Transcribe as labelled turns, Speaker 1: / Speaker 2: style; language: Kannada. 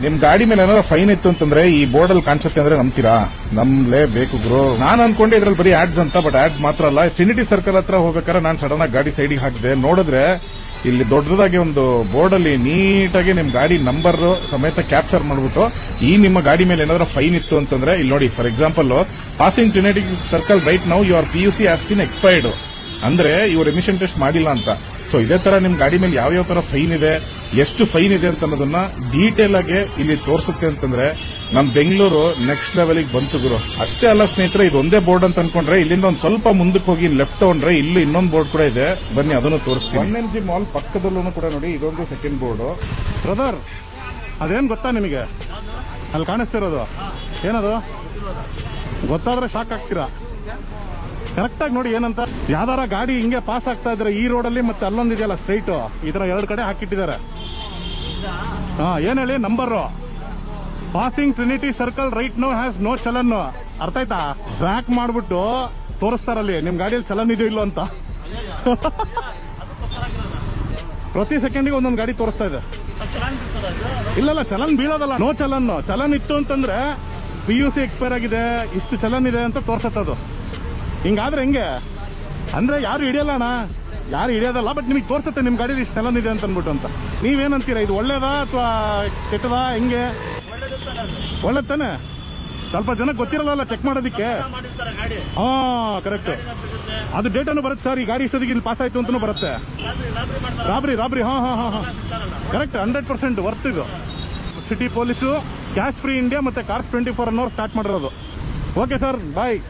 Speaker 1: ನಿಮ್ ಗಾಡಿ ಮೇಲೆ ಏನಾದ್ರು ಫೈನ್ ಇತ್ತು ಅಂತಂದ್ರೆ ಈ ಬೋರ್ಡ್ ಅಲ್ಲಿ ಕಾಣಿಸುತ್ತೆ ಅಂದ್ರೆ ನಂಬ್ತೀರಾ? ನಮ್ಲೇ ಬೇಕು ಗುರು. ನಾನು ಅನ್ಕೊಂಡೆ ಇದ್ರಲ್ಲಿ ಬರೀ ಆಡ್ಸ್ ಅಂತ, ಬಟ್ ಆಡ್ಸ್ ಮಾತ್ರ ಅಲ್ಲ. ಟ್ರಿನಿಟಿ ಸರ್ಕಲ್ ಹತ್ರ ಹೋಗ್ಬೇಕಾದ್ರೆ ನಾನು ಸಡನ್ ಆಗಿ ಗಾಡಿ ಸೈಡಿಗೆ ಹಾಕಿದೆ, ನೋಡಿದ್ರೆ ಇಲ್ಲಿ ದೊಡ್ಡದಾಗಿ ಒಂದು ಬೋರ್ಡ್ ಅಲ್ಲಿ ನೀಟಾಗಿ ನಿಮ್ ಗಾಡಿ ನಂಬರ್ ಸಮೇತ ಕ್ಯಾಪ್ಚರ್ ಮಾಡ್ಬಿಟ್ಟು ಈ ನಿಮ್ಮ ಗಾಡಿ ಮೇಲೆ ಏನಾದ್ರು ಫೈನ್ ಇತ್ತು ಅಂತಂದ್ರೆ ಇಲ್ಲಿ ನೋಡಿ, for example passing Trinity circle right now your PUC has been expired ಅಂದ್ರೆ ಇವ್ರು ಎಮಿಷನ್ ಟೆಸ್ಟ್ ಮಾಡಿಲ್ಲ ಅಂತ. ಸೊ ಇದೇ ತರ ನಿಮ್ ಗಾಡಿ ಮೇಲೆ ಯಾವ ತರ ಫೈನ್ ಇದೆ, ಎಷ್ಟು ಫೈನ್ ಇದೆ ಅಂತ ಅನ್ನೋದನ್ನ ಡೀಟೇಲ್ ಆಗಿ ಇಲ್ಲಿ ತೋರಿಸುತ್ತೆ ಅಂತಂದ್ರೆ ನಮ್ ಬೆಂಗಳೂರು ನೆಕ್ಸ್ಟ್ ಲೆವೆಲ್ಗೆ ಬಂತು ಗುರು. ಅಷ್ಟೇ ಅಲ್ಲ ಸ್ನೇಹಿತರೆ, ಇದು ಒಂದೇ ಬೋರ್ಡ್ ಅಂತ ಅನ್ಕೊಂಡ್ರೆ ಇಲ್ಲಿಂದ ಒಂದ್ ಸ್ವಲ್ಪ ಮುಂದಕ್ಕೆ ಹೋಗಿ ಲೆಫ್ಟ್ ತಗೊಂಡ್ರೆ ಇಲ್ಲಿ ಇನ್ನೊಂದು ಬೋರ್ಡ್ ಕೂಡ ಇದೆ, ಬನ್ನಿ ಅದನ್ನು ತೋರಿಸ್ತೀನಿ. 1MG ಮಾಲ್ ಪಕ್ಕದಲ್ಲೂ ಕೂಡ ನೋಡಿ ಇದೊಂದು ಸೆಕೆಂಡ್ ಬೋರ್ಡ್. ಬ್ರದರ್, ಅದೇನ್ ಗೊತ್ತಾ ನಿಮಗೆ? ಅಲ್ಲಿ ಕಾಣಿಸ್ತಿರೋದು ಏನದು ಗೊತ್ತಾದ್ರೆ ಶಾಕ್ ಆಗ್ತೀರಾ. ಕರೆಕ್ಟ್ ಆಗಿ ನೋಡಿ ಏನಂತ. ಯಾವ್ದಾರ ಗಾಡಿ ಹಿಂಗೆ ಪಾಸ್ ಆಗ್ತಾ ಇದ್ರೆ ಈ ರೋಡಲ್ಲಿ ಮತ್ತೆ ಅಲ್ಲೊಂದಿದೆಯಲ್ಲ ಸ್ಟ್ರೈಟ್, ಈ ತರ ಎರಡು ಕಡೆ ಹಾಕಿಟ್ಟಿದ್ದಾರೆ. ಏನ್ ಹೇಳಿ number, passing Trinity circle right no has no challan. ಅರ್ಥ ಆಯ್ತಾ? ಬ್ಯಾಕ್ ಮಾಡ್ಬಿಟ್ಟು ತೋರಿಸ್ತಾರಲ್ಲಿ ನಿಮ್ ಗಾಡಿಯಲ್ಲಿ ಚಲನ್ ಇದೆಯೋ ಇಲ್ಲೋ ಅಂತ. ಪ್ರತಿ ಸೆಕೆಂಡಿಗೆ ಒಂದೊಂದು ಗಾಡಿ ತೋರಿಸ್ತಾ ಇದೆ. ಇಲ್ಲ ಚಲನ್ ಬೀಳೋದಲ್ಲ, ನೋ ಚಲನ್. ಚಲನ್ ಇತ್ತು ಅಂತಂದ್ರೆ PUC ಎಕ್ಸ್ಪೈರ್ ಆಗಿದೆ, ಇಷ್ಟು ಚಲನ್ ಇದೆ ಅಂತ ತೋರ್ಸತ್ತದು. ಹಿಂಗಾದ್ರೆ ಹೆಂಗೆ ಅಂದ್ರೆ ಯಾರು ಹಿಡಿಯಲ್ಲ ಅಣ್ಣ, ಯಾರು ಹಿಡಿಯೋದಲ್ಲ, ಬಟ್ ನಿಮಗೆ ತೋರ್ಸುತ್ತೆ ನಿಮ್ ಗಾಡಿ ಇಷ್ಟು ಚಲನ್ ಇದೆ ಅಂತ ಅನ್ಬಿಟ್ಟು ಅಂತ. ನೀವೇನಂತೀರಾ, ಇದು ಒಳ್ಳೇದಾ ಅಥವಾ ಕೆಟ್ಟದಾ? ಹೆಂಗೆ? ಒಳ್ಳೇದ್ ತಾನೆ? ಸ್ವಲ್ಪ ಜನ ಗೊತ್ತಿರಲ್ಲ ಚೆಕ್ ಮಾಡೋದಿಕ್ಕೆ. ಕರೆಕ್ಟ್. ಅದು ಡೇಟನ್ನು ಬರುತ್ತೆ ಸರ್, ಈ ಗಾಡಿ ಇಷ್ಟೊತ್ತಿಗೆ ಇಲ್ಲಿ ಪಾಸ್ ಆಯ್ತು ಅಂತಾನು ಬರುತ್ತೆ. ರಾಬ್ರಿ ಹಾ ಕರೆಕ್ಟ್, 100% ವರ್ತ್ ಇದು. City police cash free India ಮತ್ತೆ ಕಾರ್ಸ್ 24 hours ಸ್ಟಾರ್ಟ್ ಮಾಡಿರೋದು. ಓಕೆ ಸರ್, ಬಾಯ್.